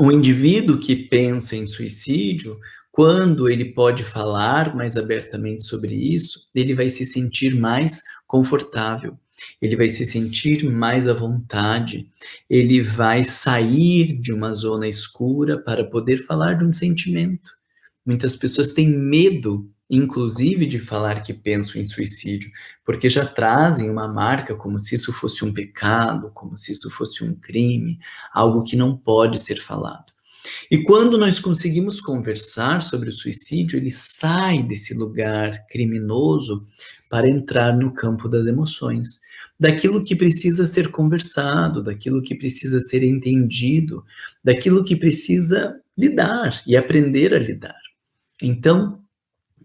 O indivíduo que pensa em suicídio, quando ele pode falar mais abertamente sobre isso, ele vai se sentir mais confortável, ele vai se sentir mais à vontade, ele vai sair de uma zona escura para poder falar de um sentimento. Muitas pessoas têm medo, inclusive, de falar que pensam em suicídio, porque já trazem uma marca como se isso fosse um pecado, como se isso fosse um crime, algo que não pode ser falado. E quando nós conseguimos conversar sobre o suicídio, ele sai desse lugar criminoso para entrar no campo das emoções, daquilo que precisa ser conversado, daquilo que precisa ser entendido, daquilo que precisa lidar e aprender a lidar. Então,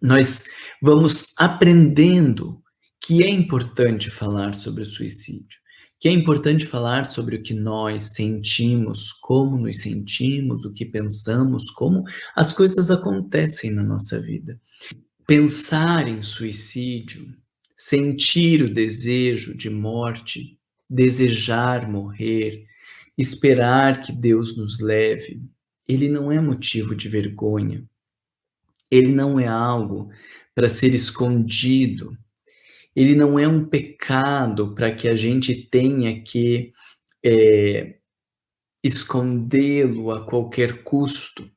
nós vamos aprendendo que é importante falar sobre o suicídio, que é importante falar sobre o que nós sentimos, como nos sentimos, o que pensamos, como as coisas acontecem na nossa vida. Pensar em suicídio, sentir o desejo de morte, desejar morrer, esperar que Deus nos leve, ele não é motivo de vergonha, ele não é algo para ser escondido, ele não é um pecado para que a gente tenha que escondê-lo a qualquer custo.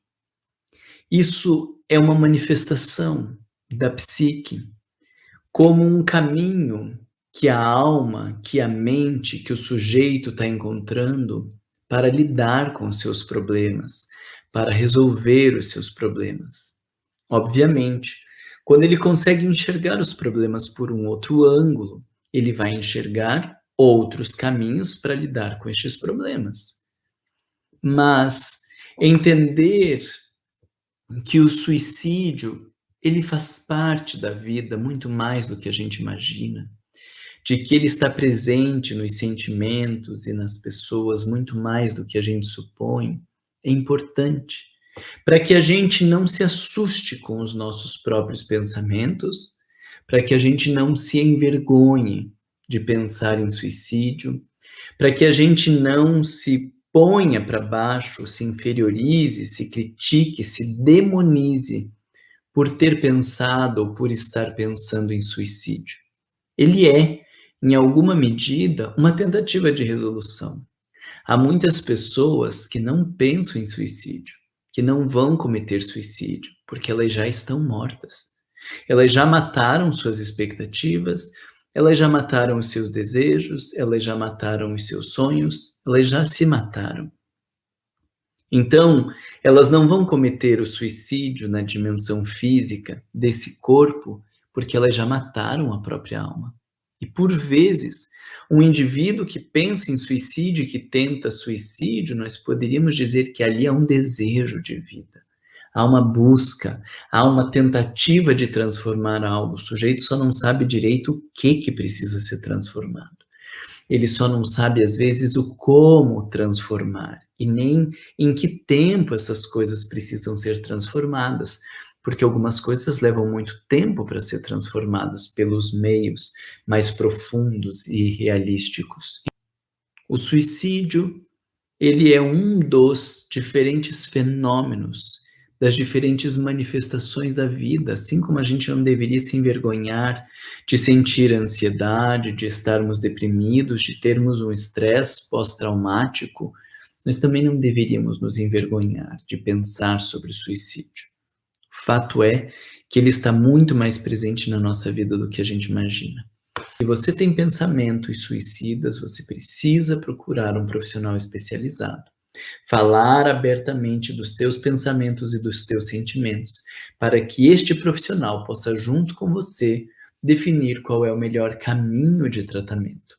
Isso é uma manifestação da psique, como um caminho que a alma, que a mente, que o sujeito está encontrando para lidar com os seus problemas, para resolver os seus problemas. Obviamente, quando ele consegue enxergar os problemas por um outro ângulo, ele vai enxergar outros caminhos para lidar com estes problemas. Mas entender que o suicídio, ele faz parte da vida muito mais do que a gente imagina, de que ele está presente nos sentimentos e nas pessoas muito mais do que a gente supõe, é importante, para que a gente não se assuste com os nossos próprios pensamentos, para que a gente não se envergonhe de pensar em suicídio, para que a gente não se ponha para baixo, se inferiorize, se critique, se demonize por ter pensado ou por estar pensando em suicídio. Ele é, em alguma medida, uma tentativa de resolução. Há muitas pessoas que não pensam em suicídio, que não vão cometer suicídio, porque elas já estão mortas. Elas já mataram suas expectativas, elas já mataram os seus desejos, elas já mataram os seus sonhos, elas já se mataram. Então, elas não vão cometer o suicídio na dimensão física desse corpo, porque elas já mataram a própria alma. E por vezes, um indivíduo que pensa em suicídio e que tenta suicídio, nós poderíamos dizer que ali há um desejo de vida, há uma busca, há uma tentativa de transformar algo. O sujeito só não sabe direito o que precisa ser transformado. Ele só não sabe, às vezes, o como transformar e nem em que tempo essas coisas precisam ser transformadas, porque algumas coisas levam muito tempo para ser transformadas pelos meios mais profundos e realísticos. O suicídio, ele é um dos diferentes fenômenos, das diferentes manifestações da vida, assim como a gente não deveria se envergonhar de sentir ansiedade, de estarmos deprimidos, de termos um estresse pós-traumático, nós também não deveríamos nos envergonhar de pensar sobre o suicídio. O fato é que ele está muito mais presente na nossa vida do que a gente imagina. Se você tem pensamentos suicidas, você precisa procurar um profissional especializado. Falar abertamente dos teus pensamentos e dos teus sentimentos, para que este profissional possa, junto com você, definir qual é o melhor caminho de tratamento.